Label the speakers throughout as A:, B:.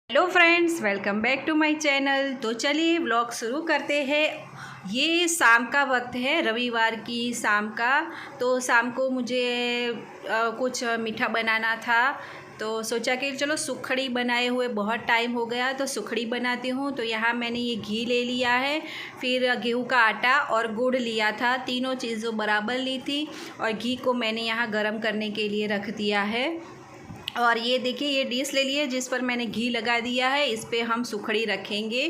A: Hello friends, welcome back to my channel. तो चलिए vlog शुरू करते हैं। ये शाम का वक्त है, रविवार की शाम का। तो शाम को मुझे कुछ मीठा बनाना था, तो सोचा कि चलो सुखड़ी बनाए हुए बहुत टाइम हो गया, तो सुखड़ी बनाती हूँ। तो यहाँ मैंने ये घी ले लिया है, फिर गेहूं का आटा और गुड़ लिया था, तीनों चीज़ों बराबर ली थी। और घी को मैंने यहाँ गरम करने के लिए रख दिया है। और ये देखिए, ये डिश ले लिए जिस पर मैंने घी लगा दिया है, इस पे हम सुखड़ी रखेंगे,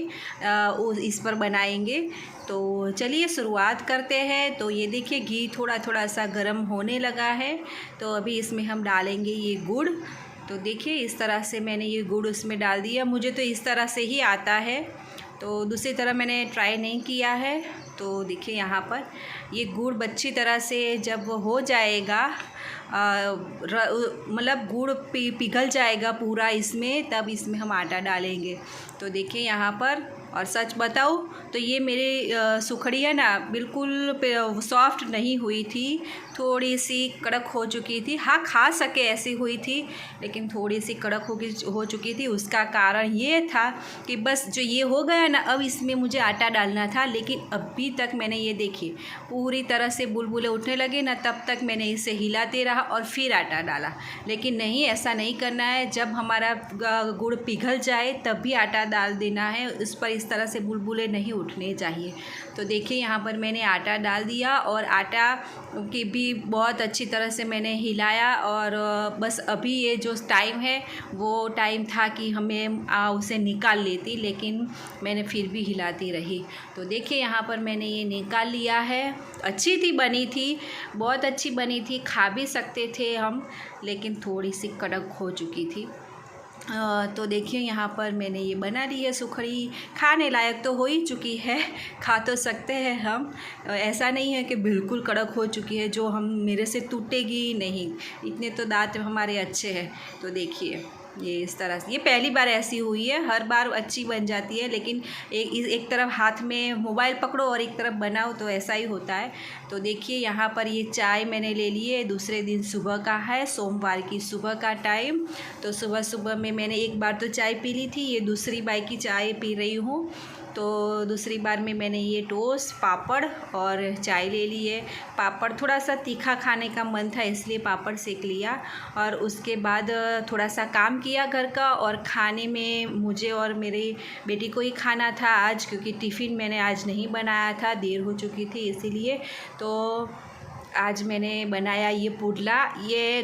A: इस पर बनाएंगे। तो चलिए शुरुआत करते हैं। तो ये देखिए, घी थोड़ा थोड़ा सा गर्म होने लगा है, तो अभी इसमें हम डालेंगे ये गुड़। तो देखिए, इस तरह से मैंने ये गुड़ उसमें डाल दिया। मुझे तो इस तरह से ही आता है, तो दूसरी तरह मैंने ट्राई नहीं किया है। तो देखिए, यहाँ पर ये गुड़ अच्छी तरह से जब हो जाएगा, मतलब गुड़ पिघल जाएगा पूरा इसमें, तब इसमें हम आटा डालेंगे। तो देखिए यहाँ पर, और सच बताऊँ तो ये मेरी सुखड़ी है ना, बिल्कुल सॉफ्ट नहीं हुई थी, थोड़ी सी कड़क हो चुकी थी। हाँ, खा सके ऐसी हुई थी, लेकिन थोड़ी सी कड़क हो चुकी थी। उसका कारण ये था कि बस जो ये हो गया ना, अब इसमें मुझे आटा डालना था। लेकिन अभी तक मैंने ये देखिए पूरी तरह से बुलबुले उठने लगे ना, तब तक मैंने इसे हिलाते रहा और फिर आटा डाला। लेकिन नहीं, ऐसा नहीं करना है। जब हमारा गुड़ पिघल जाए तब भी आटा डाल देना है, उस पर इस तरह से बुलबुले नहीं उठने चाहिए। तो देखिए, यहाँ पर मैंने आटा डाल दिया और आटा की भी बहुत अच्छी तरह से मैंने हिलाया। और बस अभी ये जो टाइम है वो टाइम था कि हमें उसे निकाल लेती, लेकिन मैंने फिर भी हिलाती रही। तो देखिए, यहाँ पर मैंने ये निकाल लिया है। अच्छी थी, बनी थी, बहुत अच्छी बनी थी, खा भी सकते थे हम, लेकिन थोड़ी सी कड़क हो चुकी थी। तो देखिए, यहाँ पर मैंने ये बना ली है सुखड़ी। खाने लायक तो हो ही चुकी है, खा तो सकते हैं हम। ऐसा नहीं है कि बिल्कुल कड़क हो चुकी है जो हम मेरे से टूटेगी नहीं, इतने तो दांत हमारे अच्छे हैं। तो देखिए, ये इस तरह से, ये पहली बार ऐसी हुई है, हर बार अच्छी बन जाती है, लेकिन एक तरफ हाथ में मोबाइल पकड़ो और एक तरफ बनाओ तो ऐसा ही होता है। तो देखिए, यहाँ पर ये चाय मैंने ले ली है, दूसरे दिन सुबह का है, सोमवार की सुबह का टाइम। तो सुबह सुबह में मैंने एक बार तो चाय पी ली थी, ये दूसरी बार की चाय पी रही हूँ। तो दूसरी बार में मैंने ये टोस्ट, पापड़ और चाय ले ली है। पापड़ थोड़ा सा तीखा खाने का मन था, इसलिए पापड़ सेक लिया। और उसके बाद थोड़ा सा काम किया घर का, और खाने में मुझे और मेरी बेटी को ही खाना था आज, क्योंकि टिफ़िन मैंने आज नहीं बनाया था, देर हो चुकी थी इसीलिए। तो आज मैंने बनाया ये पुडला। ये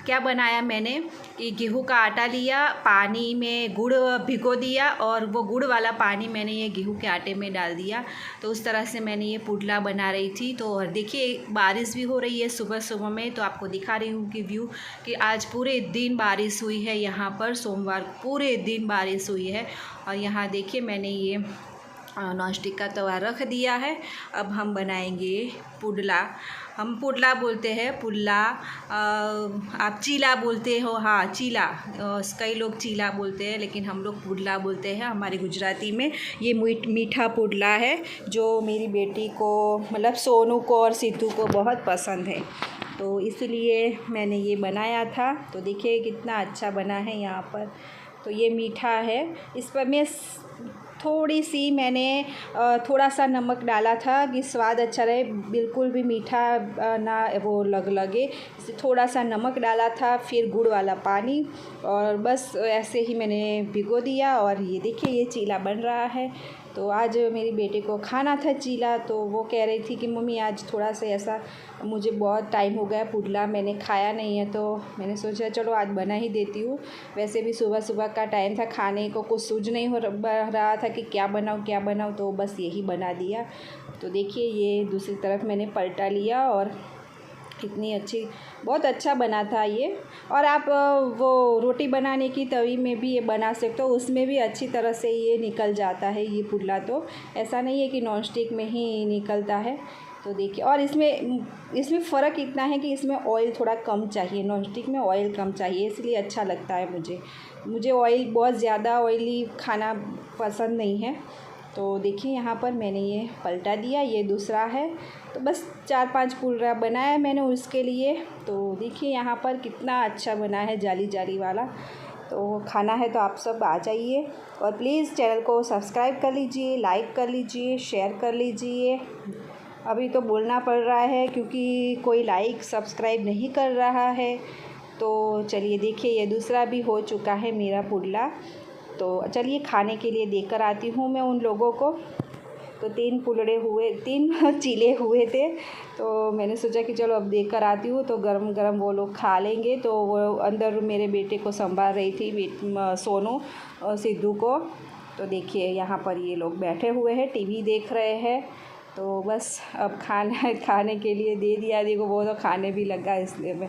A: क्या बनाया मैंने कि गेहूं का आटा लिया, पानी में गुड़ भिगो दिया, और वो गुड़ वाला पानी मैंने ये गेहूं के आटे में डाल दिया। तो उस तरह से मैंने ये पुडला बना रही थी। तो देखिए, बारिश भी हो रही है सुबह सुबह में, तो आपको दिखा रही हूँ कि व्यू, कि आज पूरे दिन बारिश हुई है यहाँ पर, सोमवार पूरे दिन बारिश हुई है। और यहाँ देखिए, मैंने ये नॉन स्टिक का तवा रख दिया है। अब हम बनाएंगे पुडला। हम पुडला बोलते हैं, पुल्ला आप चीला बोलते हो। हाँ, चीला, कई लोग चीला बोलते हैं, लेकिन हम लोग पुडला बोलते हैं हमारी गुजराती में। ये मीठा पुडला है जो मेरी बेटी को, मतलब सोनू को और सिद्धू को बहुत पसंद है, तो इसलिए मैंने ये बनाया था। तो देखिए कितना अच्छा बना है यहाँ पर। तो ये मीठा है, इस पर मैं थोड़ी सी मैंने थोड़ा सा नमक डाला था कि स्वाद अच्छा रहे, बिल्कुल भी मीठा ना वो लगे, थोड़ा सा नमक डाला था। फिर गुड़ वाला पानी, और बस ऐसे ही मैंने भिगो दिया। और ये देखिए, ये चीला बन रहा है। तो आज मेरी बेटी को खाना था चीला, तो वो कह रही थी कि मम्मी आज थोड़ा सा ऐसा, मुझे बहुत टाइम हो गया पुडला मैंने खाया नहीं है, तो मैंने सोचा चलो आज बना ही देती हूँ। वैसे भी सुबह सुबह का टाइम था, खाने को कुछ सूझ नहीं हो रहा था कि क्या बनाऊँ, तो बस यही बना दिया। तो देखिए, ये दूसरी तरफ मैंने पलटा लिया, और कितनी अच्छी, बहुत अच्छा बना था ये। और आप वो रोटी बनाने की तवी में भी ये बना सकते हो, उसमें भी अच्छी तरह से ये निकल जाता है ये पुडला। तो ऐसा नहीं है कि नॉन स्टिक में ही निकलता है। तो देखिए, और इसमें फ़र्क इतना है कि इसमें ऑयल थोड़ा कम चाहिए, नॉन स्टिक में ऑयल कम चाहिए, इसलिए अच्छा लगता है मुझे ऑयल, बहुत ज़्यादा ऑयली खाना पसंद नहीं है। तो देखिए, यहाँ पर मैंने ये पलटा दिया, ये दूसरा है। तो बस 4-5 पुडला बनाया मैंने उसके लिए। तो देखिए यहाँ पर कितना अच्छा बना है, जाली जाली वाला। तो खाना है तो आप सब आ जाइए और प्लीज़ चैनल को सब्सक्राइब कर लीजिए, लाइक कर लीजिए, शेयर कर लीजिए। अभी तो बोलना पड़ रहा है क्योंकि कोई लाइक सब्सक्राइब नहीं कर रहा है। तो चलिए देखिए ये दूसरा भी हो चुका है मेरा पुडला। तो चलिए खाने के लिए देकर आती हूँ मैं उन लोगों को। तो 3 चीले हुए थे, तो मैंने सोचा कि चलो अब देकर आती हूँ तो गरम गरम वो लोग खा लेंगे। तो वो अंदर मेरे बेटे को संभाल रही थी, सोनू और सिद्धू को। तो देखिए यहाँ पर ये लोग बैठे हुए हैं, टीवी देख रहे हैं। तो बस अब खाने के लिए दे दिया। देखो वो तो खाने भी लगा इसलिए मैं,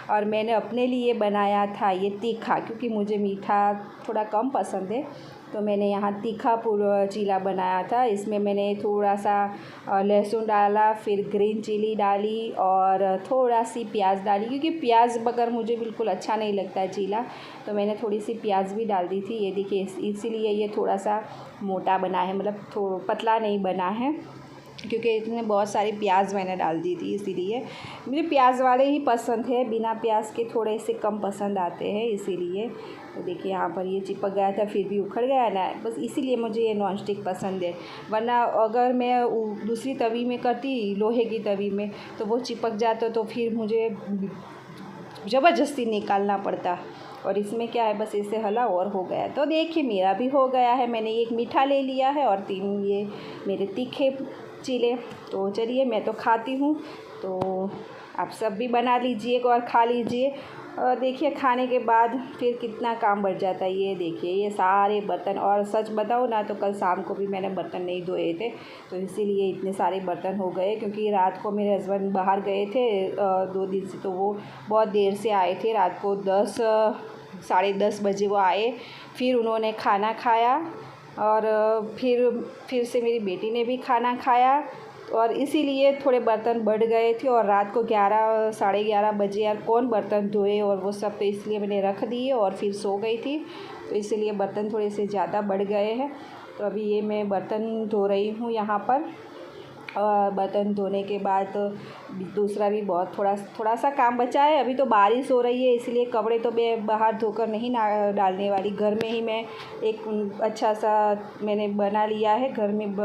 A: और मैंने अपने लिए बनाया था ये तीखा, क्योंकि मुझे मीठा थोड़ा कम पसंद है। तो मैंने यहाँ तीखा चीला बनाया था। इसमें मैंने थोड़ा सा लहसुन डाला, फिर ग्रीन चिली डाली और थोड़ा सी प्याज डाली, क्योंकि प्याज बगैर मुझे बिल्कुल अच्छा नहीं लगता है चीला। तो मैंने थोड़ी सी प्याज भी डाल दी थी। ये देखिए इसीलिए ये थोड़ा सा मोटा बना है, मतलब पतला नहीं बना है, क्योंकि इसमें बहुत सारी प्याज मैंने डाल दी थी। इसीलिए मुझे प्याज वाले ही पसंद है, बिना प्याज के थोड़े से कम पसंद आते हैं इसीलिए। तो देखिए यहाँ पर ये चिपक गया था, फिर भी उखड़ गया ना, बस इसीलिए मुझे ये नॉन स्टिक पसंद है। वरना अगर मैं दूसरी तवी में करती, लोहे की तवी में, तो वो चिपक जाता तो फिर मुझे ज़बरदस्ती निकालना पड़ता। और इसमें क्या है, बस इसे हला और हो गया। तो देखिए मेरा भी हो गया है। मैंने एक मीठा ले लिया है और 3 ये मेरे तीखे चीले। तो चलिए मैं तो खाती हूँ, तो आप सब भी बना लीजिए और खा लीजिए। और देखिए खाने के बाद फिर कितना काम बढ़ जाता है। ये देखिए ये सारे बर्तन, और सच बताऊँ ना तो कल शाम को भी मैंने बर्तन नहीं धोए थे, तो इसीलिए इतने सारे बर्तन हो गए। क्योंकि रात को मेरे हस्बैंड बाहर गए थे 2 दिन से, तो वो बहुत देर से आए थे। रात को 10 साढ़े 10 बजे वो आए। फिर उन्होंने खाना खाया और फिर से मेरी बेटी ने भी खाना खाया, और इसीलिए थोड़े बर्तन बढ़ गए थे। और रात को 11 साढ़े 11 बजे यार कौन बर्तन धोए और वो सब, तो इसलिए मैंने रख दिए और फिर सो गई थी। तो इसीलिए बर्तन थोड़े से ज़्यादा बढ़ गए हैं। तो अभी ये मैं बर्तन धो रही हूँ यहाँ पर। और बर्तन धोने के बाद दूसरा भी बहुत थोड़ा सा काम बचा है। अभी तो बारिश हो रही है, इसलिए कपड़े तो मैं बाहर धोकर नहीं डालने वाली। घर में ही मैं एक अच्छा सा मैंने बना लिया है घर में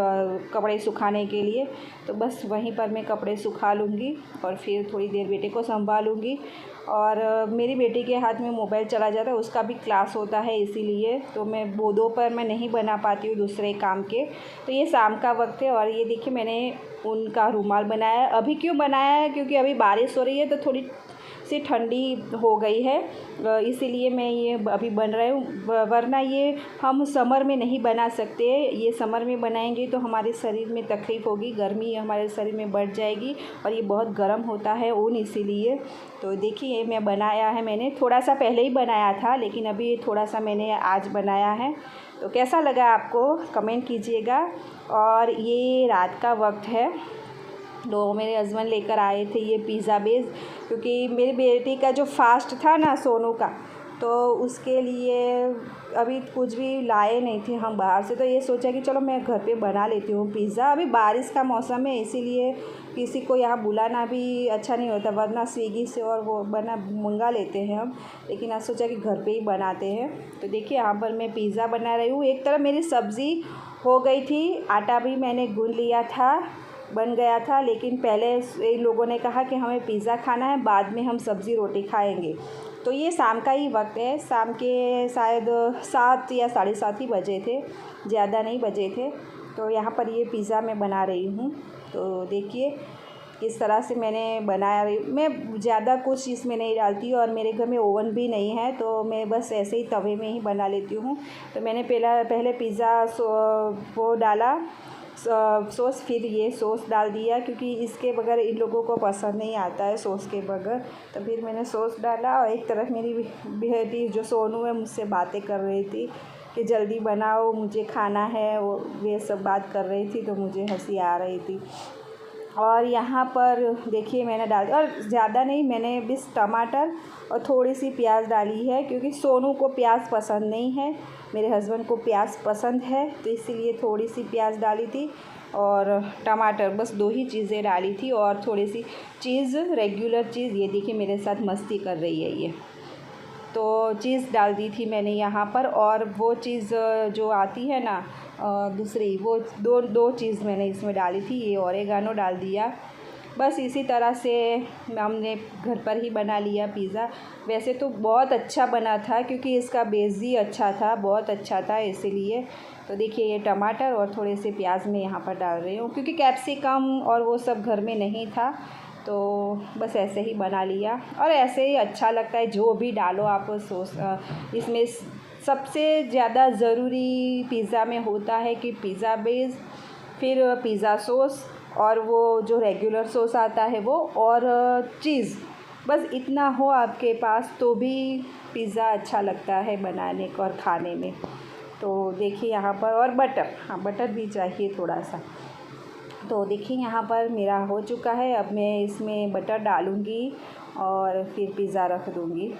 A: कपड़े सुखाने के लिए। तो बस वहीं पर मैं कपड़े सुखा लूँगी और फिर थोड़ी देर बेटे को संभालूँगी। और मेरी बेटी के हाथ में मोबाइल चला जाता है, उसका भी क्लास होता है, इसीलिए तो मैं वो दोपहर में नहीं बना पाती हूँ दूसरे काम के। तो ये शाम का वक्त है। और ये देखिए मैंने उनका रुमाल बनाया। अभी क्यों बनाया है, क्योंकि अभी बारिश हो रही है तो थोड़ी सी ठंडी हो गई है, इसीलिए मैं ये अभी बन रही हूँ। वरना ये हम समर में नहीं बना सकते। ये समर में बनाएंगे तो हमारे शरीर में तकलीफ़ होगी, गर्मी हमारे शरीर में बढ़ जाएगी, और ये बहुत गर्म होता है ऊन, इसीलिए। तो देखिए मैं बनाया है, मैंने थोड़ा सा पहले ही बनाया था, लेकिन अभी थोड़ा सा मैंने आज बनाया है। तो कैसा लगा आपको कमेंट कीजिएगा। और ये रात का वक्त है, तो मेरे हस्बैंड लेकर आए थे ये पिज़्ज़ा बेस, क्योंकि मेरी बेटी का जो फास्ट था ना सोनू का, तो उसके लिए अभी कुछ भी लाए नहीं थे हम बाहर से। तो ये सोचा कि चलो मैं घर पे बना लेती हूँ पिज़्ज़ा। अभी बारिश का मौसम है, इसीलिए किसी को यहाँ बुलाना भी अच्छा नहीं होता, वरना स्विगी से और वो मंगा लेते हैं हम। लेकिन आज सोचा कि घर पे ही बनाते हैं। तो देखिए यहाँ पर मैं पिज़्ज़ा बना रही हूँ। एक तरफ मेरी सब्ज़ी हो गई थी, आटा भी मैंने गूँथ लिया था, बन गया था। लेकिन पहले इन लोगों ने कहा कि हमें पिज़्ज़ा खाना है, बाद में हम सब्ज़ी रोटी खाएंगे। तो ये शाम का ही वक्त है, शाम के शायद 7 या साढ़े 7 ही बजे थे, ज़्यादा नहीं बजे थे। तो यहाँ पर ये पिज़्ज़ा मैं बना रही हूँ। तो देखिए किस तरह से मैंने बनाया। मैं ज़्यादा कुछ इसमें नहीं डालती और मेरे घर में ओवन भी नहीं है, तो मैं बस ऐसे ही तवे में ही बना लेती हूँ। तो मैंने पहले पिज़्ज़ा वो डाला सॉस, फिर ये सॉस डाल दिया, क्योंकि इसके बगैर इन लोगों को पसंद नहीं आता है सॉस के बगैर। तो फिर मैंने सॉस डाला। और एक तरफ मेरी बेटी जो सोनू है मुझसे बातें कर रही थी कि जल्दी बनाओ मुझे खाना है, वो ये सब बात कर रही थी, तो मुझे हंसी आ रही थी। और यहाँ पर देखिए मैंने डाल दिया, और ज़्यादा नहीं, मैंने बस टमाटर और थोड़ी सी प्याज डाली है, क्योंकि सोनू को प्याज पसंद नहीं है, मेरे हस्बैंड को प्याज पसंद है, तो इसीलिए थोड़ी सी प्याज डाली थी। और टमाटर, बस 2 ही चीज़ें डाली थी, और थोड़ी सी चीज़, रेगुलर चीज़। ये देखिए मेरे साथ मस्ती कर रही है ये। तो चीज़ डाल दी थी मैंने यहाँ पर, और वो चीज़ जो आती है ना दूसरी, वो दो चीज़ मैंने इसमें डाली थी, ये ओरेगानो डाल दिया। बस इसी तरह से हमने घर पर ही बना लिया पिज़्ज़ा। वैसे तो बहुत अच्छा बना था क्योंकि इसका बेस ही अच्छा था, बहुत अच्छा था इसीलिए। तो देखिए ये टमाटर और थोड़े से प्याज मैं यहाँ पर डाल रही हूँ क्योंकि कैप्सिकम और वो सब घर में नहीं था, तो बस ऐसे ही बना लिया। और ऐसे ही अच्छा लगता है, जो भी डालो आप सॉस इसमें। सबसे ज़्यादा ज़रूरी पिज़्ज़ा में होता है कि पिज़्ज़ा बेस, फिर पिज़्ज़ा सॉस, और वो जो रेगुलर सॉस आता है वो, और चीज़। बस इतना हो आपके पास तो भी पिज़्ज़ा अच्छा लगता है बनाने को और खाने में। तो देखिए यहाँ पर, और बटर, हाँ बटर भी चाहिए थोड़ा सा। तो देखिए यहाँ पर मेरा हो चुका है। अब मैं इसमें बटर डालूँगी और फिर पिज़्ज़ा रख दूँगी।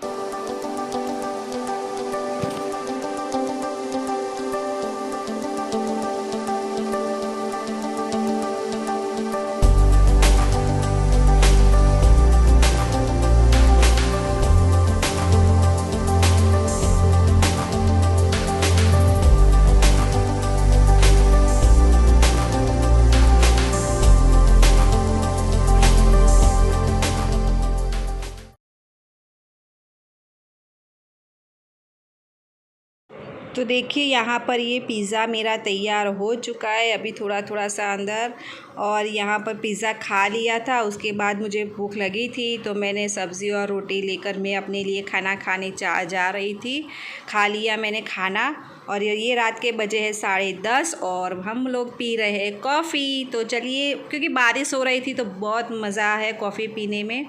A: तो देखिए यहाँ पर ये पिज़्ज़ा मेरा तैयार हो चुका है। अभी थोड़ा थोड़ा सा अंदर, और यहाँ पर पिज़्ज़ा खा लिया था, उसके बाद मुझे भूख लगी थी तो मैंने सब्ज़ी और रोटी लेकर मैं अपने लिए खाना खाने जा रही थी। खा लिया मैंने खाना, और ये रात के बजे है 10:30 और हम लोग पी रहे हैं कॉफ़ी। तो चलिए, क्योंकि बारिश हो रही थी तो बहुत मज़ा है कॉफ़ी पीने में।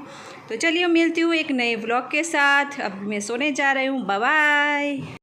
A: तो चलिए मिलती हूँ एक नए व्लॉग के साथ। अब मैं सोने जा रही हूँ। Bye bye.